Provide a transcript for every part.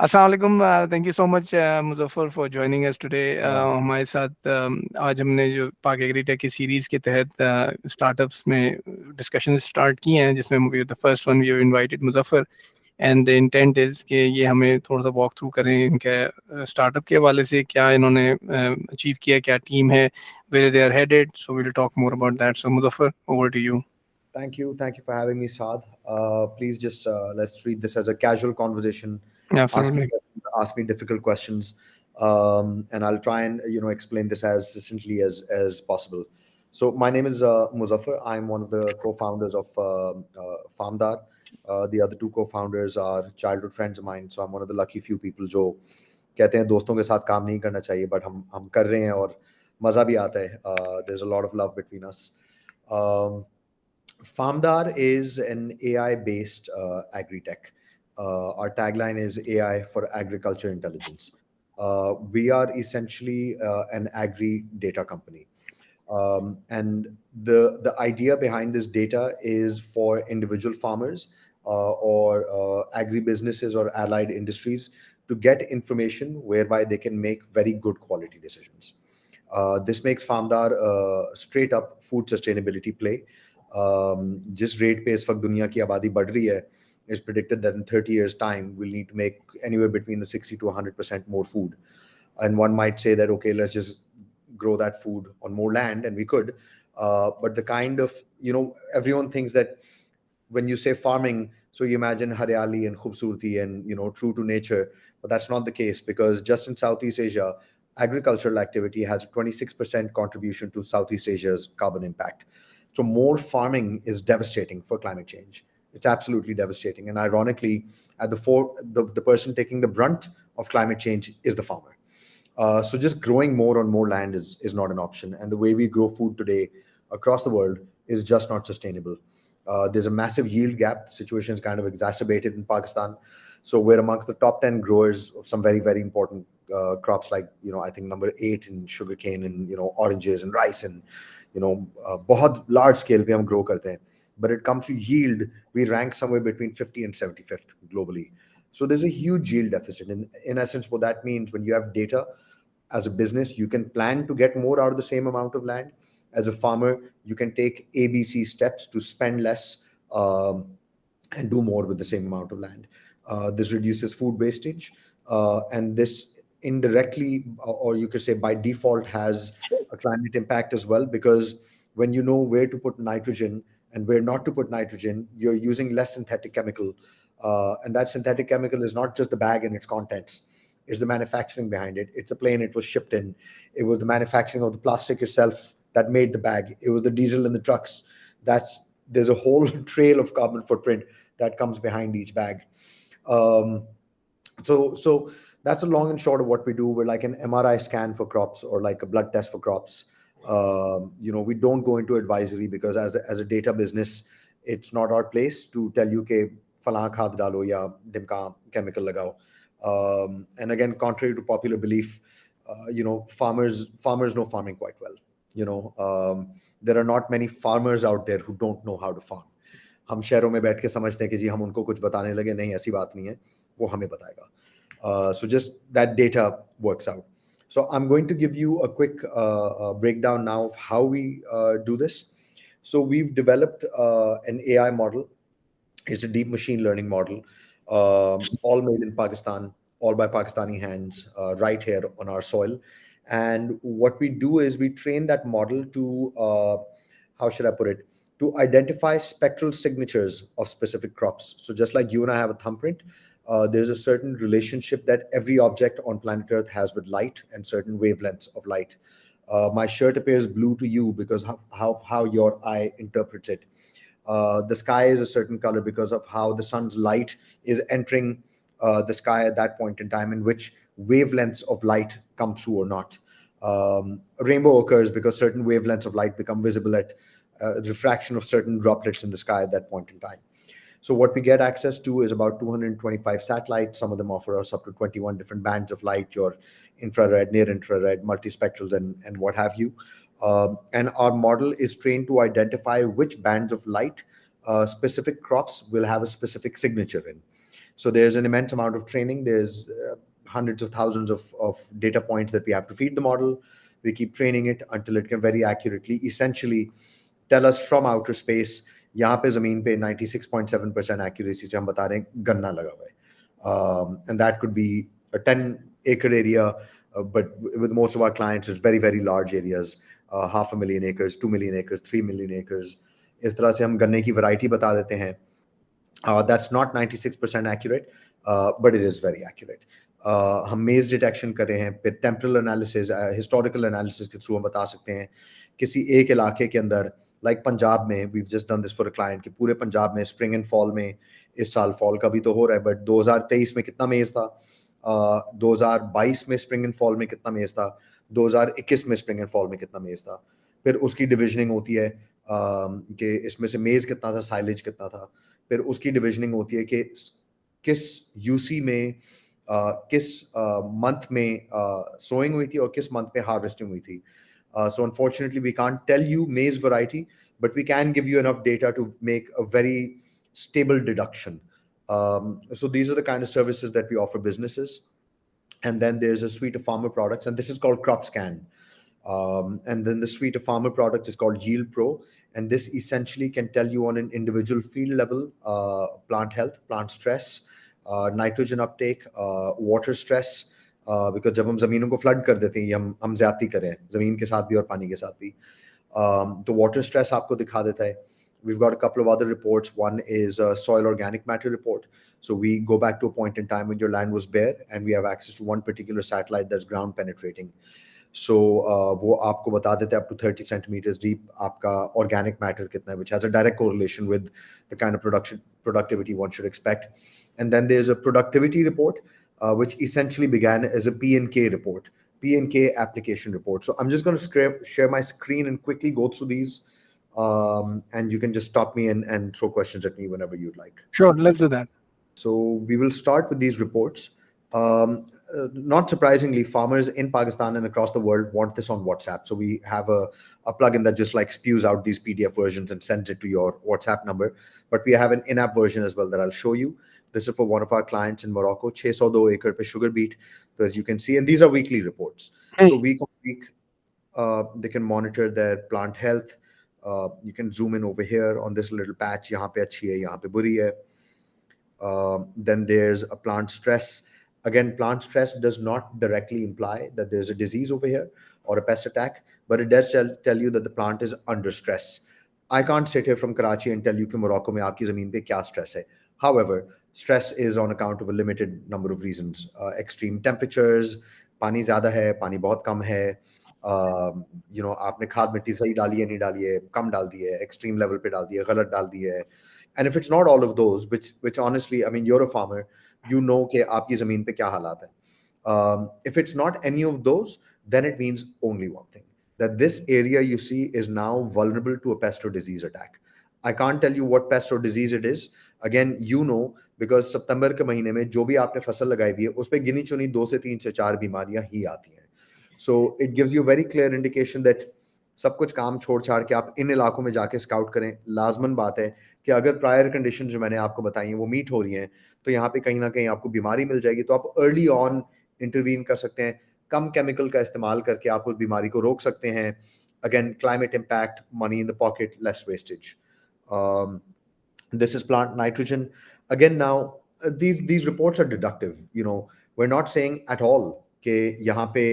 अस्सलाम वालेकुम thank you so much Muzaffar for joining us today हमारे साथ आज हमने जो पाक एग्री टेक की सीरीज के तहत स्टार्टअप्स में डिस्कशन स्टार्ट किए हैं जिसमें the first one we have invited Muzaffar and the intent is कि ये हमें थोड़ा सा वॉक थ्रू करें इनके स्टार्टअप के हवाले से क्या इन्होंने अचीव किया, क्या टीम है, where they are headed, so we will talk more about that. So Muzaffar, over to you. Thank you. Thank you for having me, Saad. Please just let's treat this as a casual conversation. Ask me absolutely. ask me difficult questions, and I'll try and explain this as succinctly as possible. So my name is Muzaffar. I'm one of the co-founders of Farmdar. The other two co-founders are childhood friends of mine. So I'm one of the lucky few people जो कहते हैं दोस्तों के साथ काम नहीं करना चाहिए, but हम कर रहे हैं और मजा भी आता है. There's a lot of love between us. Um, Farmdar is an AI-based agri-tech. Our tagline is AI for agriculture intelligence. We are essentially an agri data company. And the idea behind this data is for individual farmers or agri businesses or allied industries to get information whereby they can make very good quality decisions. This makes Farmdar a straight up food sustainability play. जिस rate पे इस वक्त दुनिया की आबादी बढ़ रही है, it's predicted that in 30 years time we'll need to make anywhere between 60 to 100% more food. And one might say that, okay, let's just grow that food on more land, and we could. But the kind of, everyone thinks that when you say farming, so you imagine Haryali and Khubsurti and, true to nature. But that's not the case, because just in Southeast Asia, agricultural activity has a 26% contribution to Southeast Asia's carbon impact. So more farming is devastating for climate change. It's absolutely devastating. And ironically, at the person taking the brunt of climate change is the farmer. So just growing more on more land is not an option. And the way we grow food today across the world is just not sustainable. There's a massive yield gap. The situation is kind of exacerbated in Pakistan. So we're amongst the top 10 growers of some very, very important crops, like, I think number 8 in sugarcane and, oranges and rice and, बहुत large scale पे हम grow करते हैं. But it comes to yield, we rank somewhere between 50 and 75th globally. So there's a huge yield deficit. And in essence, what that means, when you have data as a business, you can plan to get more out of the same amount of land. As a farmer, you can take ABC steps to spend less and do more with the same amount of land. This reduces food wastage, and this indirectly, or you could say by default, has a climate impact as well, because when you know where to put nitrogen and where not to put nitrogen, you're using less synthetic chemical. And that synthetic chemical is not just the bag and its contents. It's the manufacturing behind it. It's the plane it was shipped in. It was the manufacturing of the plastic itself that made the bag. It was the diesel in the trucks. There's a whole trail of carbon footprint that comes behind each bag. So that's a long and short of what we do. We're like an MRI scan for crops, or like a blood test for crops. We don't go into advisory, because as a data business, it's not our place to tell you ke falan khad dalo ya dimka chemical lagao. And again, contrary to popular belief, farmers know farming quite well. There are not many farmers out there who don't know how to farm. हम शहरों में बैठ के समझते हैं कि जी हम उनको कुछ बताने लगे, नहीं, ऐसी बात नहीं है, वो हमें बताएगा. So just that data works out. So I'm going to give you a quick breakdown now of how we do this. So we've developed an AI model. It's a deep machine learning model, all made in Pakistan, all by Pakistani hands, right here on our soil. And what we do is we train that model to, how should I put it, to identify spectral signatures of specific crops. So just like you and I have a thumbprint, there's a certain relationship that every object on planet Earth has with light and certain wavelengths of light. My shirt appears blue to you because of how your eye interprets it. The sky is a certain color because of how the sun's light is entering the sky at that point in time, in which wavelengths of light come through or not. A rainbow occurs because certain wavelengths of light become visible at refraction of certain droplets in the sky at that point in time. So what we get access to is about 225 satellites. Some of them offer us up to 21 different bands of light, your infrared, near infrared, multispectral, and what have you. And our model is trained to identify which bands of light specific crops will have a specific signature in. So there's an immense amount of training. There's hundreds of thousands of data points that we have to feed the model. We keep training it until it can very accurately, essentially, tell us from outer space, यहाँ पे ज़मीन पे 96.7% accuracy से हम बता रहे हैं गन्ना लगा हुआ है. And that could be a 10-acre area, but with most of our clients, it's very, very large areas, 500,000 acres, 2 million acres, 3 million acres. इस तरह से हम गन्ने की variety बता देते हैं. That's not 96% accurate, but it is very accurate. हम मेज डिटेक्शन कर रहे हैं, फिर टेम्परल एनालिसिस, हिस्टोरिकल एनालिसिस के थ्रू हम बता सकते हैं किसी एक इलाके के अंदर, लाइक पंजाब में, we just done this for a client, कि पूरे पंजाब में स्प्रिंग एंड फॉल में, इस साल फॉल का भी तो हो रहा है, बट 2023 में कितना मेज था, 2022 में स्प्रिंग एंड फॉल में कितना मेज था, 2021 में स्प्रिंग एंड फॉल में कितना मेज था. फिर उसकी डिविजनिंग होती है कि इसमें से मेज कितना था, साइलेज कितना था. फिर उसकी डिविजनिंग होती है कि किस यूसी में किस मंथ में सोइंग हुई थी और किस मंथ पे हार्वेस्टिंग हुई थी. So unfortunately, we can't tell you maize variety, but we can give you enough data to make a very stable deduction. So these are the kind of services that we offer businesses. And then there's a suite of farmer products, and this is called Crop Scan. And then the suite of farmer products is called Yield Pro. And this essentially can tell you on an individual field level plant health, plant stress, nitrogen uptake, water stress. Because जब हम ज़मीनों को flood कर देते हैं, हम ज़्यादती करें ज़मीन के साथ भी और पानी के साथ भी, तो वाटर स्ट्रेस आपको दिखा देता है. We've got a couple of other reports. One is a soil organic matter report. So we go back to a point in time when your land was bare, and we have access to one particular satellite that's ground penetrating. So वो आपको बता देते हैं up to 30 centimeters deep आपका organic matter कितना है, which has a direct correlation with the kind of productivity one should expect. And then there's a productivity report, which essentially began as a P&K report, P&K application report. So I'm just going to share my screen and quickly go through these, and you can just stop me and throw questions at me whenever you'd like. Sure, let's do that. So we will start with these reports. Not surprisingly, farmers in Pakistan and across the world want this on WhatsApp. So we have a plugin that just like spews out these PDF versions and sends it to your WhatsApp number. But we have an in-app version as well that I'll show you. This is for one of our clients in Morocco, 602 acre pe sugar beet. So as you can see, and these are weekly reports. So week on week, they can monitor their plant health. You can zoom in over here on this little patch. Yahan pe achhi hai, yahan pe buri hai. Then there's a plant stress. Again, plant stress does not directly imply that there's a disease over here or a pest attack, but it does tell you that the plant is under stress. I can't sit here from Karachi and tell you कि Morocco में आपकी ज़मीन पे क्या stress है. However, stress is on account of a limited number of reasons. Extreme temperatures, पानी ज़्यादा है, पानी बहुत कम है, आपने खाद मिट्टी सही डाली है नहीं डाली है, कम डाल दी है, extreme level पे डाल दी है, गलत डाल दी है. And if it's not all of those, which honestly, I mean, you're a farmer, you know कि आपकी ज़मीन पे क्या हालात है. If it's not any of those, then it means only one thing, that this area you see is now vulnerable to a pest or disease attack. I can't tell you what pest or disease it is. Again, because सितंबर के महीने में जो भी आपने फसल लगाई हुई है, उस पे गिनी चुनी 2 से 3 से 4 बीमारियां ही आती हैं. So it gives you very clear indication that सब कुछ काम छोड़ छाड़ के आप इन इलाकों में जाके स्काउट करें. लाजमन बात है कि अगर प्रायर कंडीशन जो मैंने आपको बताई हैं वो मीट हो रही हैं, तो यहाँ पे कहीं ना कहीं आपको बीमारी मिल जाएगी, तो आप अर्ली ऑन इंटरवीन कर सकते हैं. कम केमिकल का इस्तेमाल करके आप उस बीमारी को रोक सकते हैं. Again, climate impact, money in the pocket, less wastage. This is plant nitrogen. Again, now these reports are deductive. We're not saying at all कि यहाँ पे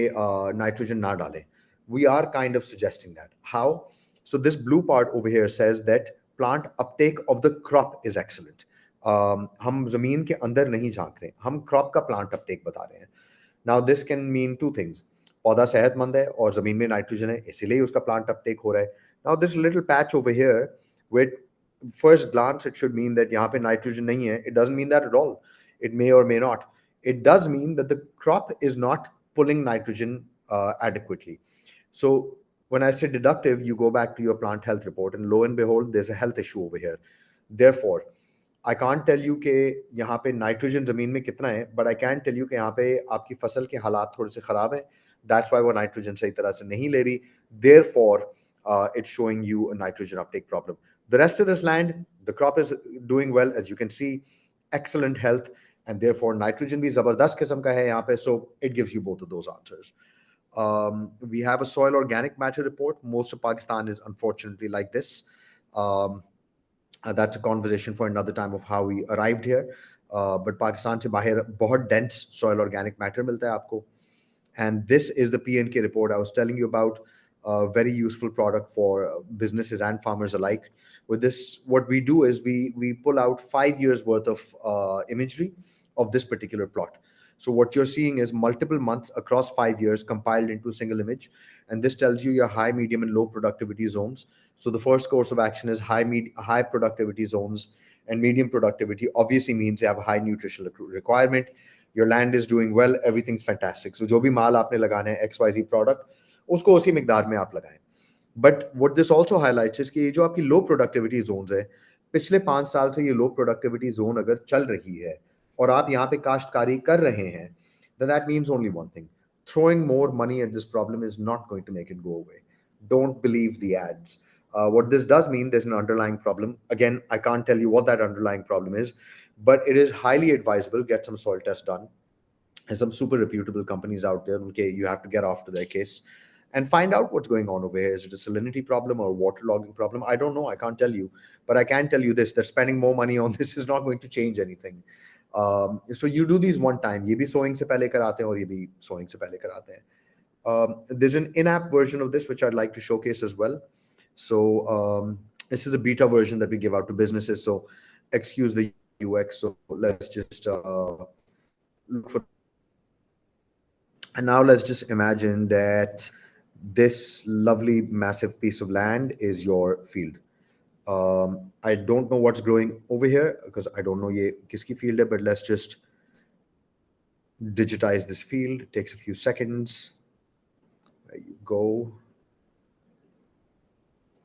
nitrogen ना डालें. We are kind of suggesting that. How? So this blue part over here says that plant uptake of the crop is excellent. हम ज़मीन के अंदर नहीं झांक रहे, हम crop का plant uptake बता रहे हैं. Now this can mean two things. पौधा सेहतमंद है और ज़मीन में नाइट्रोजन है, इसीलिए उसका plant uptake हो रहा है. Now this little patch over here, with first glance it should mean that यहाँ पे nitrogen नहीं है. It doesn't mean that at all. It may or may not. It does mean that the crop is not pulling nitrogen adequately. So when I say deductive, you go back to your plant health report, and lo and behold, there's a health issue over here. Therefore, I can't tell you कि यहाँ पे nitrogen ज़मीन में कितना है, but I can tell you कि यहाँ पे आपकी फसल के हालात थोड़े से ख़राब हैं. That's why वो nitrogen सही तरह से नहीं ले रही. Therefore, it's showing you a nitrogen uptake problem. The rest of this land, the crop is doing well, as you can see, excellent health. and therefore nitrogen bhi zabardast qisam ka hai yahan pe, so it gives you both of those answers. We have a soil organic matter report. Most of Pakistan is unfortunately like this. um, that's a conversation for another time of how we arrived here. But Pakistan se bahar bahut dense soil organic matter milta hai aapko. And this is the PNK report I was telling you about. A very useful product for businesses and farmers alike. With this, what we do is we pull out 5 years worth of imagery of this particular plot. So what you're seeing is multiple months across 5 years compiled into a single image, and this tells you your high, medium, and low productivity zones. So the first course of action is high productivity zones, and medium productivity obviously means they have a high nutritional requirement. Your land is doing well, everything's fantastic. So जो भी माल आपने लगाना है XYZ product, उसको उसी मिकदार में आप लगाएं. But what this also highlights is कि ये जो आपकी low productivity zones है, पिछले 5 साल से ये low productivity zone अगर चल रही है और आप यहाँ पे काश्तकारी कर रहे हैं, then that means only one thing: throwing more money at this problem is not going to make it go away. Don't believe the ads. What this does mean, there's an underlying problem. Again, I can't tell you what that underlying problem is, but it is highly advisable. Get some soil tests done. There's some super reputable companies out there. Okay, you have to get off to their case and find out what's going on over here. Is it a salinity problem or a waterlogging problem? I don't know. I can't tell you, but I can tell you this: that spending more money on this is not going to change anything. So you do these one time. ये भी sowing से पहले कराते हैं और ये भी sowing से पहले कराते हैं. There's an in-app version of this which I'd like to showcase as well. So this is a beta version that we give out to businesses. So excuse the UX. So let's just look for. And now let's just imagine that this lovely massive piece of land is your field. I don't know what's growing over here because I don't know ye kiski field hai, but let's just digitize this field. It takes a few seconds. There you go.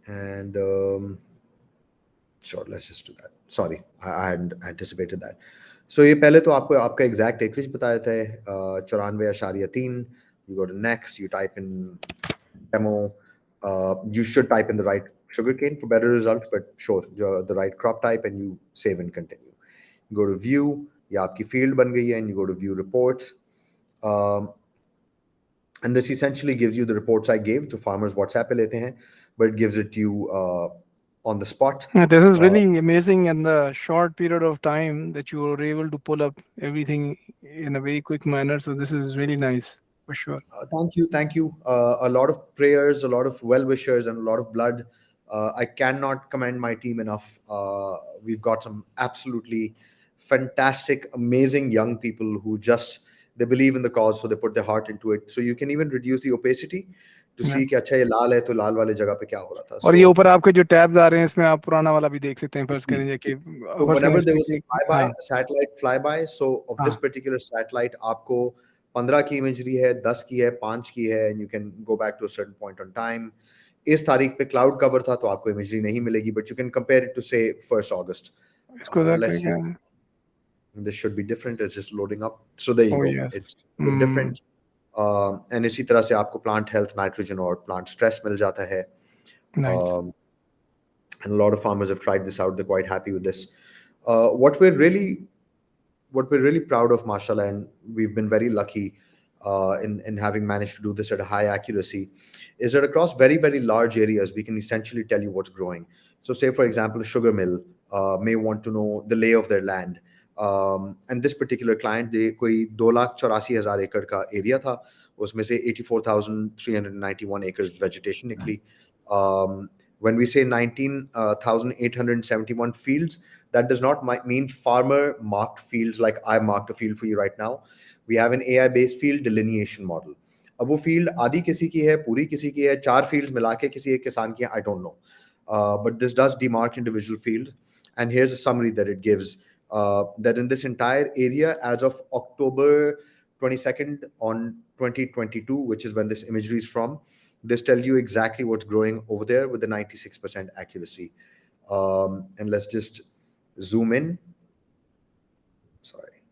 And sure, let's just do that. Sorry, I hadn't anticipated that. So ये पहले तो आपको आपका exact acreage बताया था 94.3. You go to next, you type in demo. You should type in the right sugarcane for better results, but sure, the right crop type, and you save and continue. You go to view, ये आपकी field बन गई है, and you go to view reports. And this essentially gives you the reports I gave to farmers WhatsApp पे लेते हैं, but it gives it to you on the spot. Yeah, this is really amazing in the short period of time that you were able to pull up everything in a very quick manner. So this is really nice for sure. Thank you, thank you. A lot of prayers, a lot of well wishers, and a lot of blood. I cannot commend my team enough. We've got some absolutely fantastic, amazing young people who just they believe in the cause, so they put their heart into it. So you can even reduce the opacity to Yeah. see कि अच्छा ये लाल है तो लाल वाले जगह पे क्या हो रहा था. और ये So ऊपर आपके जो टैब्स आ रहे हैं इसमें आप पुराना वाला भी देख सकते हैं फर्ज करें कि So फर्ज करें whenever इस there पे was a कि flyby, हाँ a satellite flyby, so of this हाँ particular satellite, आपको 15 की imagery है, 10 की है, 5 की है, and you can go back to a certain point on time. इस तारीख पे cloud cover था, तो आपको imagery नहीं मिलेगी, but you can compare it to say 1st August. इसको जरा Let's click see. करें. This should be different. It's just loading up. So there you Oh go. yes. It's a bit different. And इसी तरह से आपको plant health, nitrogen और plant stress मिल जाता है. Nice. And a lot of farmers have tried this out. They're quite happy with this. What we're really proud of, mashallah, and we've been very lucky in having managed to do this at a high accuracy, is that across very, very large areas, we can essentially tell you what's growing. So say, for example, a sugar mill may want to know the lay of their land. And this particular client, they कोई 2,84,000 एकड़ का area था, उसमें से 84,391 acres vegetation निकली. When we say 19,871 fields, that does not mean farmer marked fields like I marked a field for you right now. We have an AI based field delineation model. अब वो field आधी किसी की है, पूरी किसी की है, 4 फील्ड्स मिला के किसी एक किसान की है, I don't know. But this does demark individual field. And here's a summary that it gives, that in this entire area as of October 22nd on 2022, which is when this imagery is from, this tells you exactly what's growing over there with the 96% accuracy. And let's just zoom in. Sorry,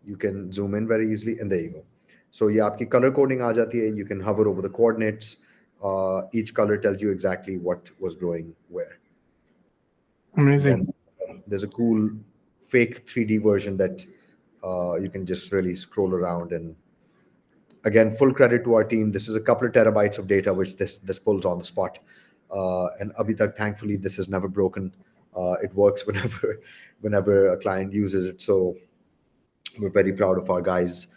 you can zoom in very easily, and there you go. So ये आपकी color coding आ जाती है. You can hover over the coordinates. Each color tells you exactly what was growing where. And Amazing. then there's a cool fake 3D version that You can just really scroll around. And again, full credit to our team. This is a couple of terabytes of data which this pulls on the spot. And abhi tak, thankfully, this is never broken. It works whenever a client uses it. So we're very proud of our guys.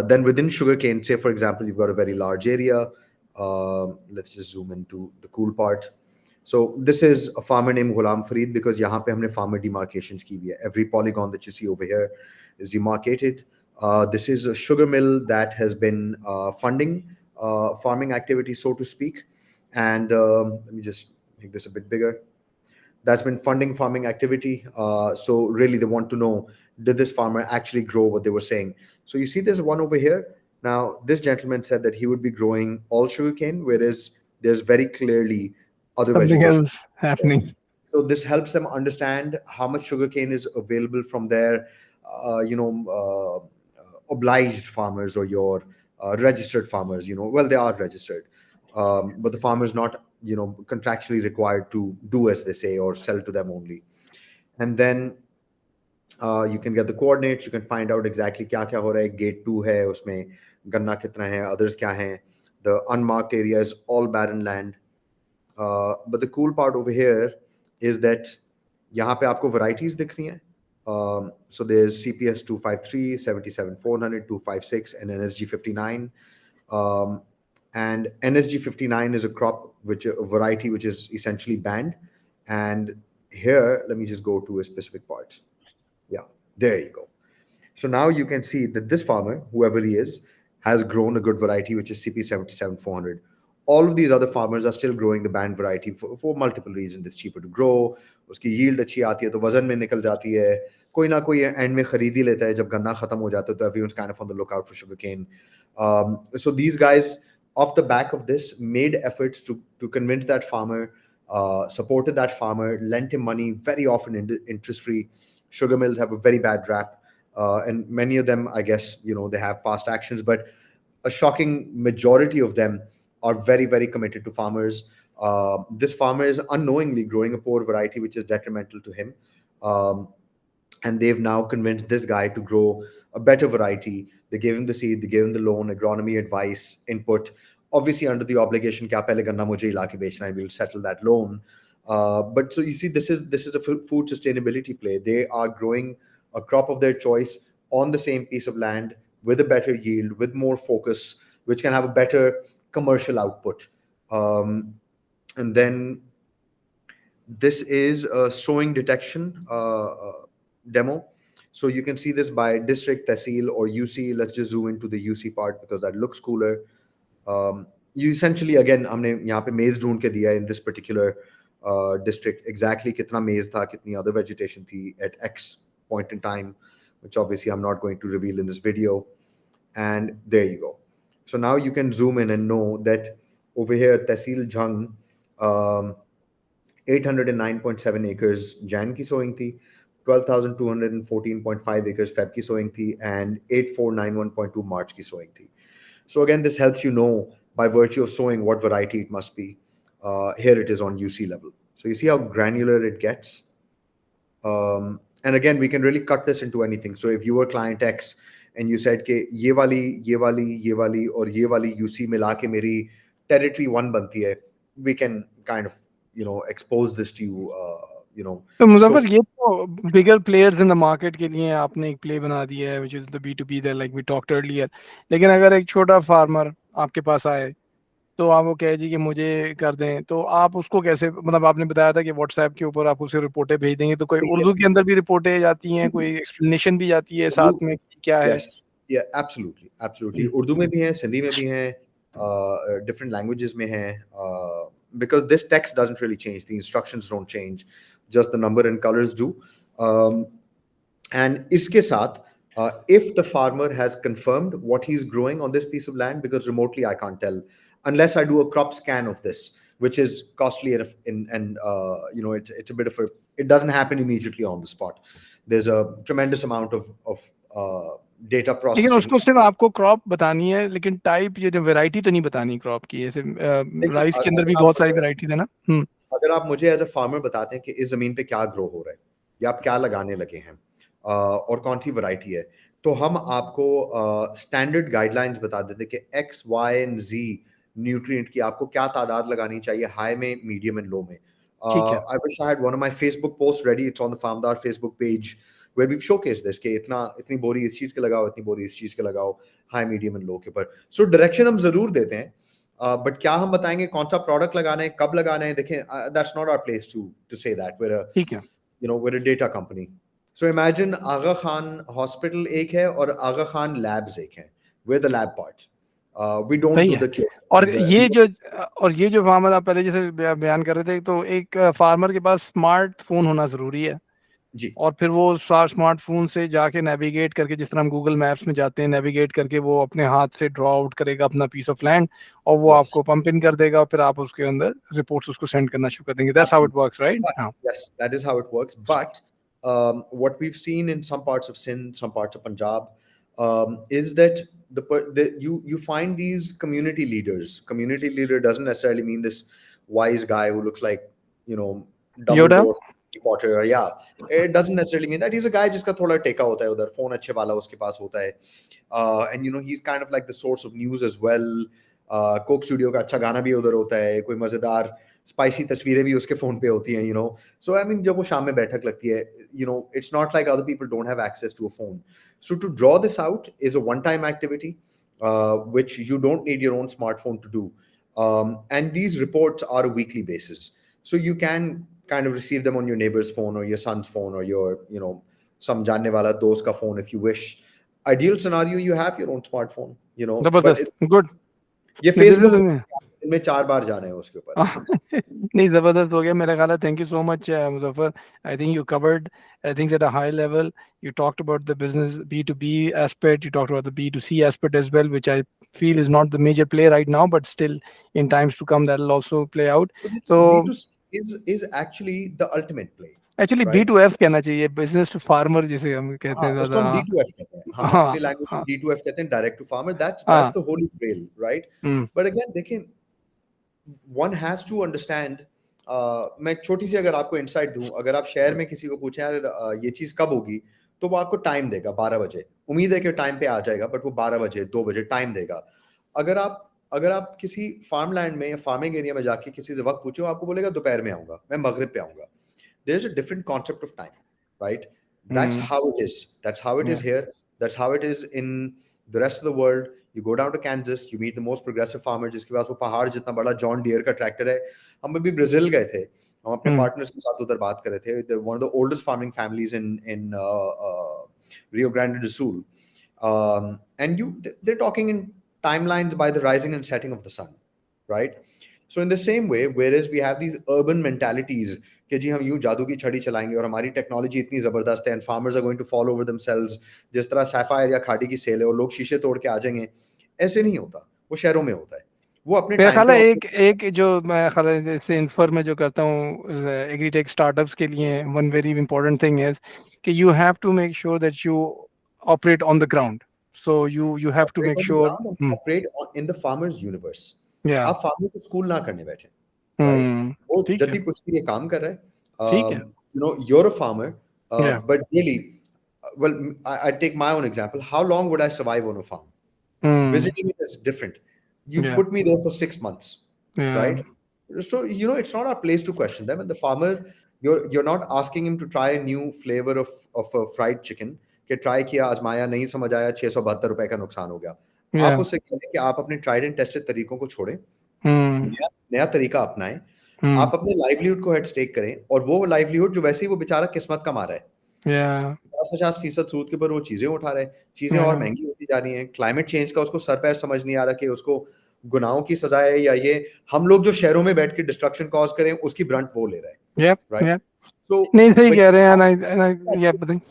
Then within sugarcane, say for example, you've got a very large area. Let's just zoom into the cool part. So this is a farmer named Ghulam Farid because यहाँ पे हमने farmer demarcations की हुई है. Every polygon that you see over here is demarcated. This is a sugar mill that has been funding farming activity, so to speak. And let me just make this a bit bigger. That's been funding farming activity. So really, they want to know, did this farmer actually grow what they were saying? So you see, there's one over here. Now, this gentleman said that he would be growing all sugarcane, whereas there's very clearly other Something vegetation. else happening. So this helps them understand how much sugarcane is available from their, obliged farmers or your registered farmers. Well, they are registered, but the farmer is not, contractually required to do as they say or sell to them only. And then you can get the coordinates. You can find out exactly क्या क्या हो रहा है. Gate 2 है, उसमें गन्ना कितना है, others क्या हैं. The unmarked area is all barren land. But the cool part over here is that यहाँ पे आपको varieties दिख रही हैं. So there's CPS 253, 77 400, 256, and NSG 59. And NSG 59 is a crop, a variety which is essentially banned. And here, let me just go to a specific part. Yeah, there you go. So now you can see that this farmer, whoever he is, has grown a good variety, which is CP 77 400. All of these other farmers are still growing the banned variety for multiple reasons. It's cheaper to grow, उसकी yield अच्छी आती है, तो वजन में निकल जाती है. कोई ना कोई end में खरीद ही लेता है. जब गन्ना खत्म हो जाता है, तो everyone's kind of on the lookout for sugarcane. So these guys, off the back of this, made efforts to convince that farmer, supported that farmer, lent him money, very often interest-free. Sugar mills have a very bad rap. And many of them, I guess, they have past actions, but a shocking majority of them are very, very committed to farmers. This farmer is unknowingly growing a poor variety, which is detrimental to him. And they've now convinced this guy to grow a better variety. They gave him the seed, they gave him the loan, agronomy advice, input, obviously under the obligation, kya pehle ganna mujhe ila ke bechna hai, we'll settle that loan. But so you see, this is a food sustainability play. They are growing a crop of their choice on the same piece of land with a better yield, with more focus, which can have a better commercial output. And then this is a sowing detection demo. So you can see this by district, tehsil, or UC. Let's just zoom into the UC part because that looks cooler. You essentially, again, हमने यहाँ पे maize ढूंढ के दिया in this particular district exactly कितना maize था, कितनी other vegetation थी at X point in time, which obviously I'm not going to reveal in this video. And there you go. So now you can zoom in and know that over here, Tehsil Jhang, 809.7 acres Jan की sowing थी, 12,214.5 acres Feb की sowing थी, and 8491.2 March की sowing थी. So again, this helps you know by virtue of sowing what variety it must be. Here it is on UC level. So you see how granular it gets. And again, we can really cut this into anything. So if you were client X and you said कि ये वाली और ये वाली UC मिला के मेरी territory 1 बनती है, we can kind of expose this to you. तो मुजफ्फर, ये तो बिगर प्लेयर्स इन द मार्केट के लिए आपने एक प्ले बना दिया है, which is the B2B that like we talked earlier. लेकिन अगर एक छोटा फार्मर आपके पास आए तो आप वो कहे जी कि मुझे कर दें, तो आप उसको कैसे, मतलब आपने बताया था कि व्हाट्सएप के ऊपर आप उसे रिपोर्टें भेज देंगे, तो कोई उर्दू के अंदर भी रिपोर्टें जाती हैं, कोई एक्सप्लेनेशन भी जाती है साथ में क्या है? Yes, yeah, absolutely. उर्दू में भी हैं, सिंधी में भी हैं, different languages में हैं, because this text doesn't really change, the instructions don't change, just the number and colors do. And इसके साथ, if the farmer has confirmed what he's growing on this piece of land, because remotely I can't tell unless I do a crop scan of this, which is costly and it's a bit of it doesn't happen immediately on the spot. There's a tremendous amount of data processing. लेकिन उसको सिर्फ आपको crop बतानी है, लेकिन type ये जो variety तो नहीं बतानी क्रॉप की, जैसे राइस के अंदर भी बहुत सारी वैरायटी है ना. अगर आप मुझे एज अ फार्मर बताते हैं कि इस जमीन पे क्या ग्रो हो रहा है या आप क्या लगाने लगे हैं, और कौन सी वैरायटी है, तो हम आपको स्टैंडर्ड गाइडलाइंस बता देते कि X Y and Z nutrient की आपको क्या तादाद लगानी चाहिए, हाई में, मीडियम एंड लो में. ठीक है, I wish I had one of my Facebook posts ready. It's on the Farmdar Facebook page where we've showcased this कि इतनी बोरी इस चीज़ के लगाओ, इतनी बोरी इस चीज़ के लगाओ, हाई मीडियम एंड लो के पर. सो डायरेक्शन हम ज़रूर देते हैं, बट क्या हम बताएंगे कौन सा प्रोडक्ट लगाना है, कब लगाना है, देखें, that's not our place to say that. ठीक है, We're a data company. So imagine Aga Khan Hospital एक है और Aga Khan Labs एक है. We're the lab part. We don't सही do है। the और the ये जो फार्मर आप पहले जैसे बयान कर रहे थे, तो एक फार्मर के पास स्मार्टफोन होना जरूरी है। जी. और फिर वो स्मार्टफोन से जाके नेविगेट करके, जिस तरह हम गूगल मैप्स में जाते हैं, नेविगेट करके वो अपने हाथ से ड्रॉ आउट करेगा अपना पीस ऑफ लैंड, और वो Yes. आपको पंप इन कर देगा, और फिर आप उसके अंदर रिपोर्ट्स उसको सेंड करना शुरू कर देंगे। That's how it Absolutely. Works, right? But हाँ, yes, that is how it works. But what we've seen in some parts of Sindh, some parts of Punjab, is that you find these community leaders. Community leader doesn't necessarily mean this wise guy who looks like, योडा। Dumbledore, Harry Potter. Yeah, it doesn't necessarily mean that. He's a guy जिसका थोड़ा टेका होता है उधर, phone अच्छे वाला उसके पास होता है, and he's kind of like the source of news as well. Coke studio का अच्छा गाना भी उधर होता है, कोई मजेदार स्पाइसी तस्वीरें भी उसके फोन पे होती हैं. सो आई मीन जब वो शाम में बैठक लगती है, it's not like other people don't have access to a phone. So to draw this out is a one time activity which you don't need your own smartphone to do. And these reports are a weekly basis. So you can kind of receive them on your neighbor's phone or your son's phone or your, some janne wala dost ka phone if you wish. Ideal scenario, you have your own smartphone, but जबरदस्त, good. ये नहीं, this Facebook is दिन में 4 बार जाना है उसके ऊपर. नहीं, जबरदस्त हो गया मेरा ख्याल है। Thank you so much Muzaffar. I think you covered things at a high level. You talked about the business B2B aspect, you talked about the B2C aspect as well, which I feel is not the major play right now, but still in times to come that will also play out. So So B2C is actually the ultimate play, actually right? B2F कहना चाहिए, business to farmer जिसे हम कहते हाँ, हैं उसको ज्यादा। हम D2F कहते हैं. हम हाँ, अपनी लैंग्वेज में हाँ, D2F कहते हैं, डायरेक्ट टू फार्मर. That's हाँ। the holy grail, right? Hmm, But again, देखें, one has to understand. मैं एक छोटी सी अगर आपको इंसाइट दूं, अगर आप शहर में किसी को पूछें यार ये चीज कब होगी, तो वो आपको टाइम देगा 12 बजे. उम्मीद है कि टाइम पे आ जाएगा, बट वो 12 बजे 2 बजे टाइम देगा. अगर आप किसी फार्म लैंड में या फार्मिंग एरिया में जाके किसी से वक्त पूछो, आपको बोलेगा दोपहर में आऊंगा, मैं मगरिब पे आऊंगा. There's a different concept of time, right? That's hmm, how it is. That's how it is yeah, here. That's how it is in the rest of the world. You go down to Kansas, you meet the most progressive farmer जिसके पास वो पहाड़ जितना बड़ा John Deere का tractor है. हम अभी Brazil गए थे, हम अपने हम्म, पार्टनर्स के साथ उधर बात कर रहे थे. One of the oldest farming families in Rio Grande do Sul, and they're talking in timelines by the rising and setting of the sun, right? So in the same way, whereas we have these urban mentalities कि जी हम यूं जादू की छड़ी चलाएंगे और हमारी technology इतनी जबरदस्त है and farmers are going to fall over themselves, जिस तरह सैफायर या खाड़ी की सेल है और लोग शीशे तोड़ के आ जाएंगे, ऐसे नहीं होता. वो शहरों में होता है, वो अपने मेरा टाइम ख्याल पे है और. एक एक जो मैं ख्याल है जैसे इन्फर में जो करता हूँ एग्रीटेक स्टार्टअप्स के लिए, one very important thing is कि you have to make sure that you operate on the ground, so you have to operate make on the sure. Ground and operate in the farmers universe. Yeah, आप farmer को school ना करने बैठे, right? वो ठीक है, जति कुछ ये काम कर रहा ठीक है। है, you're a farmer, या, but really, well, I take my own example. How long would I survive on a farm? Visiting it is different. You या, put me there for 6 months, या, right? So it's not our place to question them. And the farmer, you're not asking him to try a new flavor of a fried chicken. कि try किया, आजमाया, नहीं समझ आया, 672 रुपए का नुकसान हो गया. आप या, उससे कहें कि आप अपने ट्राइड एंड टेस्टेड तरीकों को छोड़ें, हम्म, नया नया तरीका अपनाएं, हम्म, आप अपने लाइवलीहुड को हेड स्टेक करें, और वो लाइवलीहुड जो वैसे ही वो बेचारा किस्मत कमा रहा है, या, 50-50% सूद के ऊपर वो चीजें उठा रहे हैं, चीजें और या, महंगी होती जा रही हैं. क्लाइमेट चेंज का उसको सर पैर समझ नहीं आ रहा कि उसको गुनाहों की सजा है, या ये हम लोग जो शहरों में बैठ के डिस्ट्रक्शन कॉज करें उसकी ब्रंट वो ले रहा है, यप, राइट? यप। सो नहीं, सही कह रहे हैं। या बताइए।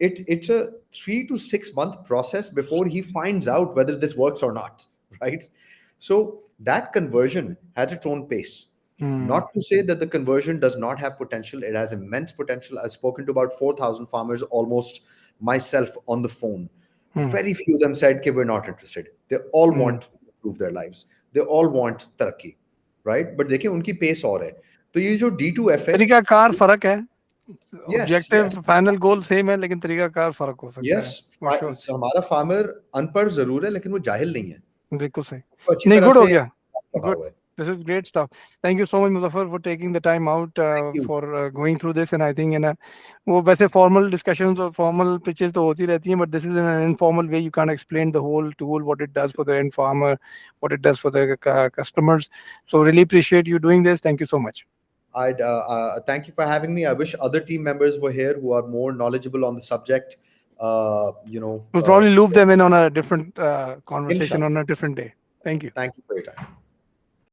it's a 3 to 6 month process before he finds out whether this works or not, right? So that conversion has its own pace. Hmm, Not to say that the conversion does not have potential, it has immense potential. I've spoken to about 4,000 farmers almost myself on the phone. Hmm, Very few of them said that we're not interested. They all hmm. want to improve their lives. They all want taraqi, right? But देखिए उनकी pace और है. तो ये जो D2F है, तरीका car फर्क है, Yes, objective yes, final goal same है लेकिन तरीकाकार फर्क हो सकता है, yes. For sure. हमारा फार्मर अनपढ़ जरूर है, लेकिन वो जाहिल नहीं है। बिल्कुल सही। उसको अच्छी नहीं, तरह गुड हो से गया। पढ़ा गुड। हुआ है। This is great stuff. Thank you so much, Muzaffar, for taking the time out thank you. for going through this. And I think in a वो वैसे formal discussions और formal pitches तो होती रहती हैं, but this is in an informal way. You can't explain the whole tool, what it does for the end farmer, what it does for the customers. So really appreciate you doing this. Thank you so much. I'd thank you for having me. I wish other team members were here who are more knowledgeable on the subject. We'll probably loop So them in on a different conversation inshallah. on a different day. Thank you. Thank you for your time.